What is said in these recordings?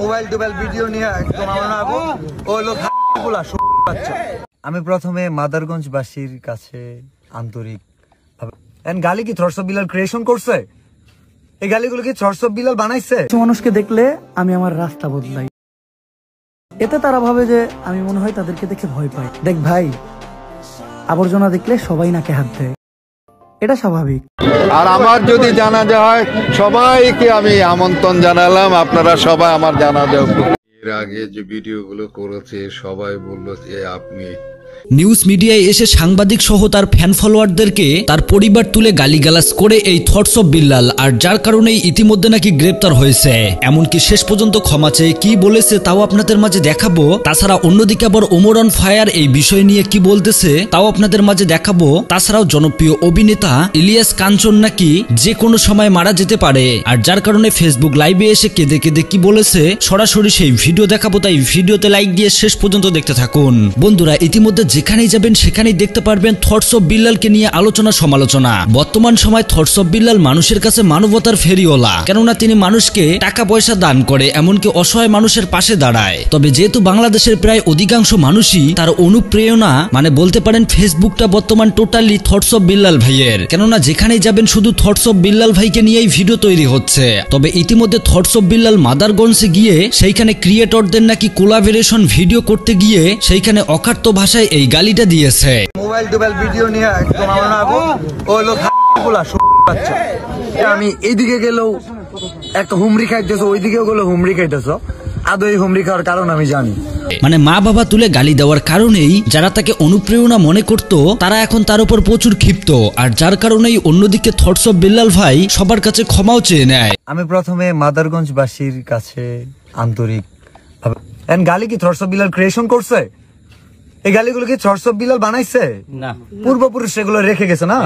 Mobile টোবাইল video নিয়ে একদম ও লোক আমি প্রথমে মাদারগঞ্জবাসীর কাছে আন্তরিক গালি কি থটস অফ বিলাল ক্রিয়েশন করছে? এই গালিগুলো কি থটস অফ বিলাল বানাইছে? মানুষকে দেখলে আমি আমার রাস্তা বদলাই, এতে তারা ভাবে যে আমি মনে হয় তাদেরকে দেখে ভয় পাই। দেখ ভাই, আবর্জনা দেখলে সবাই নাকে হাত দেয়, এটা স্বাভাবিক। আর আমার যদি জানাজা হয় সবাইকে আমি আমন্ত্রণ জানালাম, আপনারা সবাই আমার জানাজা। এর আগে যে ভিডিওগুলো করেছে সবাই বললো যে আপনি নিউজ মিডিয়ায় এসে সাংবাদিক সহ তার ফ্যান ফলোয়ারদেরকে তার পরিবার তুলে গালিগালাজ করে এই থটস অফ বিল্লাল, আর যার কারণেই ইতিমধ্যে নাকি গ্রেপ্তার হয়েছে। এমনকি শেষ পর্যন্ত ক্ষমা চেয়ে কি বলেছে তাও আপনাদের মাঝে দেখাবো। তাছাড়া অন্যদিকে আবার ওমর অন ফায়ার এই বিষয় নিয়ে কি বলতেছে তাও আপনাদের মাঝে দেখাবো। তাছাড়াও জনপ্রিয় অভিনেতা ইলিয়াস কাঞ্চন নাকি যে কোনো সময় মারা যেতে পারে, আর যার কারণে ফেসবুক লাইভে এসে কেঁদে কেঁদে কি বলেছে সরাসরি সেই ভিডিও দেখাবো। তাই ভিডিওতে লাইক দিয়ে শেষ পর্যন্ত দেখতে থাকুন। বন্ধুরা, ইতিমধ্যে যেখানেই যাবেন সেখানেই দেখতে পারবেন থটস অফ বিল্লালকে নিয়ে আলোচনা সমালোচনা। বর্তমান সময় থটস অফ বিল্লাল মানুষের কাছে মানবতার ফেরিওয়ালা, কেননা তিনি মানুষকে টাকা পয়সা দান করে, এমনকি অসহায় মানুষের পাশে দাঁড়ায়। তবে যেহেতু বাংলাদেশের প্রায় অধিকাংশ মানুষই তার অনুপ্রেরণা, মানে বলতে পারেন ফেসবুকটা বর্তমান টোটালি থটস অফ বিল্লাল ভাইয়ের, কেননা যেখানেই যাবেন শুধু থটস অফ বিল্লাল ভাইকে নিয়েই ভিডিও তৈরি হচ্ছে। তবে ইতিমধ্যে থটস অফ বিল্লাল মাদারগঞ্জে গিয়ে সেইখানে ক্রিয়েটরদের নাকি কোলাবোরেশন ভিডিও করতে গিয়ে সেইখানে অকাট্য ভাষায় এই গালিটা দিয়েছে। মোবাইল টোবাইল ভিডিও নিয়ে একদম ও লোক আমি এইদিকে গেলেও একটা হুমরি খাইতেছো, ওইদিকেও গেলেও হুমরি খাইতেছো। আদৌ এই হুমরি খাওয়ার কারণ আমি জানি, মানে মা বাবা তুলে গালি দেওয়ার কারণেই যারা তাকে অনুপ্রেরণা মনে করত তারা এখন তার উপর প্রচুর ক্ষিপ্ত, আর যার কারণেই অন্যদিকে থটস অফ বিল্লাল ভাই সবার কাছে ক্ষমাও চেয়ে নেয়। আমি প্রথমে মাদারগঞ্জবাসীর কাছে আন্তরিক গালি কি থটস অফ বিল্লাল ক্রিয়েশন করছে? এই গালিগুলো কি থটস অফ বিল্লাল বানাইছে? না, পূর্বপুরুষ সেগুলো রেখে গেছে না।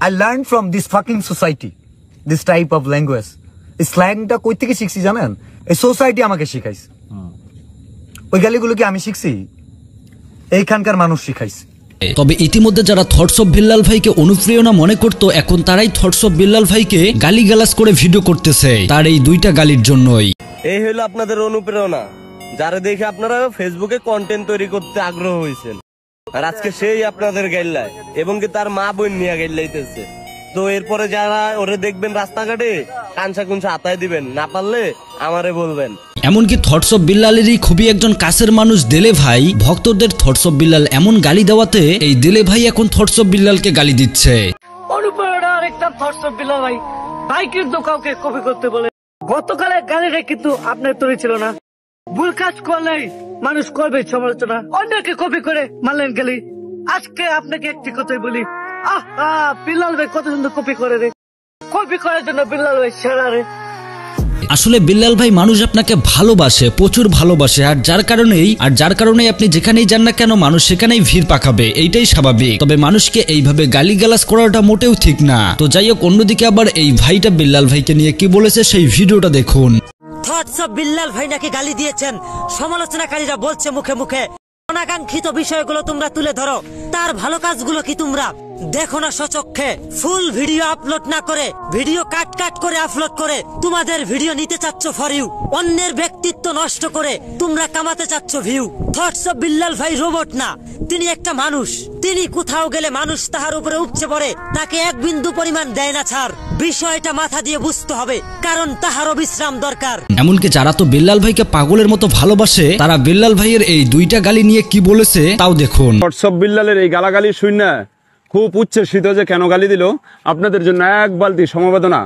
I learned from this fucking society this type of language. এই স্ল্যাংটা কই থেকে শিখছি জানেন? এই সোসাইটি আমাকে শিখাইছে। ওই গালিগুলো কি আমি শিখছি? এইখানকার মানুষ শিখাইছে। তবে ইতিমধ্যে যারা থটস অফ বিল্লাল ভাইকে অনুপ্রেরণা মনে করত এখন তারাই থটস অফ বিল্লাল ভাইকে গালিগালাজ করে ভিডিও করতেছে তার এই দুইটা গালির জন্যই। এই হলো আপনাদের অনুপ্রেরণা, যারা দেখে আপনারা ফেসবুকে কন্টেন্ট তৈরি করতে আগ্রহ হয়েছেন, আর আজকে সেই আপনাদের গাইল্লায় এবং কি তার মা বোন নিয়ে গাইল্লাইতেছে। তো এরপরে যারা ওরে দেখবেন রাস্তাঘাটে কানসা কুনসা হাতায় দিবেন, না পারলে আমারে বলবেন। এমনকি থটস অফ বিল্লালেরই খুবই একজন কাছের মানুষ দেলে ভাই ভক্তদের থটস অফ বিল্লাল এমন গালি দেওয়াতে এই দেলে ভাই এখন থটস অফ বিল্লালকে গালি দিচ্ছে। অনুপ্রেরণা আরেকটা থটস অফ বিল্লাল ভাই, ভাই কিন্তু কাউকে কপি করতে বলে। গতকালের গালিটা কিন্তু আপনার তৈরি ছিল না। ভুল কাজ করলেই মানুষ করবে সমালোচনা, অন্যকে কপি করে মারলেন গালি। আজকে আপনাকে একটি কথাই বলি, বিল্লাল ভাই কত সুন্দর কপি করে রে, কপি করার জন্য বিল্লাল ভাই সেরা রে। আসলে বিল্লাল ভাই মানুষ আপনাকে ভালোবাসে, প্রচুর ভালোবাসে, আর যার কারণেই আপনি যেখানেই যান না কেন মানুষ সেখানেই ভিড় পাকাবে, এইটাই স্বাভাবিক। তবে মানুষকে এইভাবে গালিগালাজ করাটা মোটেও ঠিক না। তো যাই হোক, অন্যদিকে আবার এই ভাইটা বিল্লাল ভাইকে নিয়ে কি বলেছে সেই ভিডিওটা দেখুন। থটস অফ বিল্লাল ভাই নাকি গালি দিয়েছেন, সমালোচনাকারীরা বলছে মুখে মুখে অনাকাঙ্ক্ষিত বিষয়গুলো তোমরা তুলে ধরো, তার ভালো কাজগুলো কি তোমরা দেখো না স্বচক্ষে? ফুল ভিডিও আপলোড না করে ভিডিও কাট করে আপলোড করে তোমাদের ভিডিও নিতে চাচ্ছ ফর ইউ, অন্যের ব্যক্তিত্ব নষ্ট করে তোমরা কামাতে চাচ্ছ ভিউ। থটস অফ বিল্লাল ভাই রোবট না, তিনি একটা মানুষ। তিনি কোথাও গেলে মানুষ তাহার উপরে উপচে পড়ে, তাকে এক বিন্দু পরিমাণ দেয় না ছাড়। বিষয়টা মাথা দিয়ে বুঝতে হবে, কারণ তাহারও বিশ্রাম দরকার। এমনকি যারা তো বিল্লাল ভাইকে পাগলের মতো ভালোবাসে তারা বিল্লাল ভাইয়ের এই দুইটা গালি নিয়ে কি বলেছে তাও দেখুন। থটস অফ বিল্লালের এই গালাগালি শুনে খুব উচ্ছ্বসিত যে কেন গালি দিল, আপনাদের জন্য এক বালতি সমবেদনা।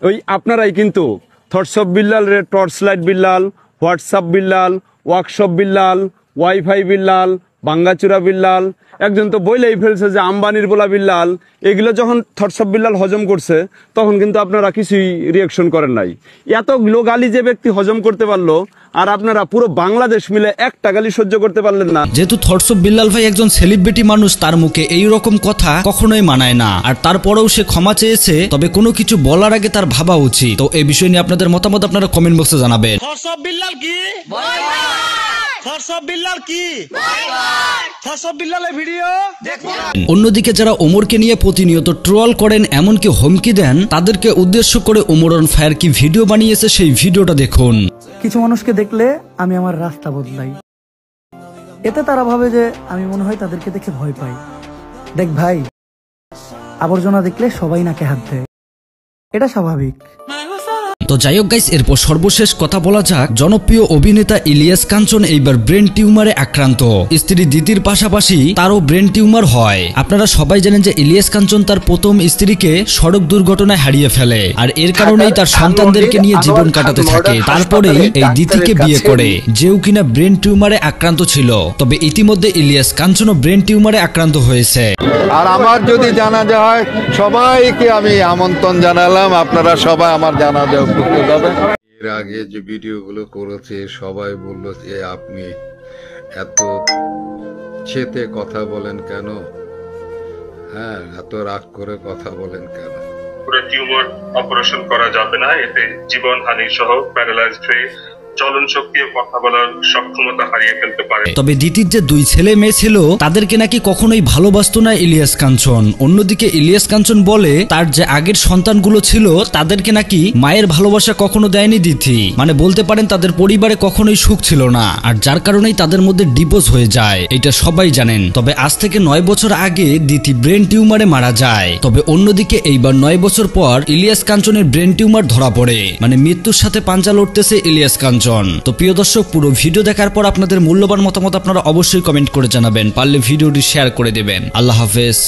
ওই আপনারাই কিন্তু থটস অফ বিল্লালের torch light Billal, WhatsApp Billal, workshop Billal, wifi Billal, ভাঙ্গাচুরা বিল্লাল, একজন তো বইলেই ফেলছে যে আম্বানির বলা বিল্লাল। এগুলো যখন থটস অফ বিল্লাল হজম করছে তখন কিন্তু আপনারা কিছুই রিয়াকশন করেন নাই। এতগুলো গালি যে ব্যক্তি হজম করতে পারলো আর আপনারা পুরো বাংলাদেশ মিলে একটা গালি সহ্য করতে পারলেন না। যেহেতু থটস অফ বিল্লাল ভাই একজন সেলিব্রিটি মানুষ, তার মুখে এই রকম কথা কখনোই মানায় না, আর তারপরেও সে ক্ষমা চেয়েছে। তবে কোনো কিছু বলার আগে তার ভাবা উচিত। তো এই বিষয় নিয়ে আপনাদের মতামত আপনারা কমেন্ট বক্সে জানাবেন। থটস অফ বিল্লাল কি অন্যদিকে যারা ওমরকে নিয়ে প্রতিনিয়ত ট্রল করেন এমনকি হুমকি দেন তাদেরকে উদ্দেশ্য করে ওমর অন ফায়ার কি ভিডিও বানিয়েছে সেই ভিডিওটা দেখুন। কিছু মানুষকে দেখলে আমি আমার রাস্তা বদলাই, এতে তারা ভাবে যে আমি মনে হয় তাদেরকে দেখে ভয় পাই। দেখ ভাই, আবর্জনা দেখলে সবাই নাকে হাত দেয়, এটা স্বাভাবিক। তো যাই হোক গাইস, এরপর সর্বশেষ কথা বলা যাক জনপ্রিয় অভিনেতা ইলিয়াস কাঞ্চন এইবার ব্রেন টিউমারে আক্রান্ত। স্ত্রী দিতির পাশাপাশি তারও ব্রেন টিউমার হয়। আপনারা সবাই জানেন যে ইলিয়াস কাঞ্চন তার প্রথম স্ত্রীকে সড়ক দুর্ঘটনায় হারিয়ে ফেলে, আর এর কারণেই তার সন্তানদেরকে নিয়ে জীবন কাটাতে থাকে। তারপরেই এই দিতিকে বিয়ে করে, যেও কিনা ব্রেন টিউমারে আক্রান্ত ছিল। তবে ইতিমধ্যে ইলিয়াস কাঞ্চনও ব্রেন টিউমারে আক্রান্ত হয়েছে। আর আমার যদি জানাজা হয় সবাইকে আমি আমন্ত্রণ জানালাম, আপনারা সবাই আমার জানাজা উপস্থিত হবেন। এর আগে যে ভিডিওগুলো করেছে সবাই বললো যে আপনি এত চেতে কথা বলেন কেন, হ্যাঁ এত রাগ করে কথা বলেন কেন। পুরো টিউমার অপারেশন করা যাবে না, এতে জীবনহানি সহ প্যারালাইজড হয়ে চলন শক্তি ও কথা বলার সক্ষমতা হারিয়ে ফেলতে পারে। তবে দিতির যে দুই ছেলে মেয়ে ছিল তাদেরকে নাকি কখনোই ভালোবাসতো না ইলিয়াস কাঞ্চন। অন্যদিকে ইলিয়াস কাঞ্চন বলে তার যে আগের সন্তানগুলো ছিল তাদেরকে নাকি মায়ের ভালোবাসা কখনো দেয়নি দিতি, মানে বলতে পারেন তাদের পরিবারে কখনোই সুখ ছিল না, আর যার কারণেই তাদের মধ্যে ডিভোর্স হয়ে যায়, এটা সবাই জানেন। তবে আজ থেকে 9 বছর আগে দিতি ব্রেন টিউমারে মারা যায়। তবে অন্যদিকে এইবার 9 বছর পর ইলিয়াস কাঞ্চনের ব্রেন টিউমার ধরা পড়ে, মানে মৃত্যুর সাথে পাঞ্জা লড়তেছে ইলিয়াস কাঞ্চন। তো প্রিয় দর্শক, পুরো ভিডিও দেখার পর আপনাদের মূল্যবান মতামত আপনারা অবশ্যই কমেন্ট করে জানাবেন, পারলে ভিডিওটি শেয়ার করে দেবেন। আল্লাহ হাফেজ।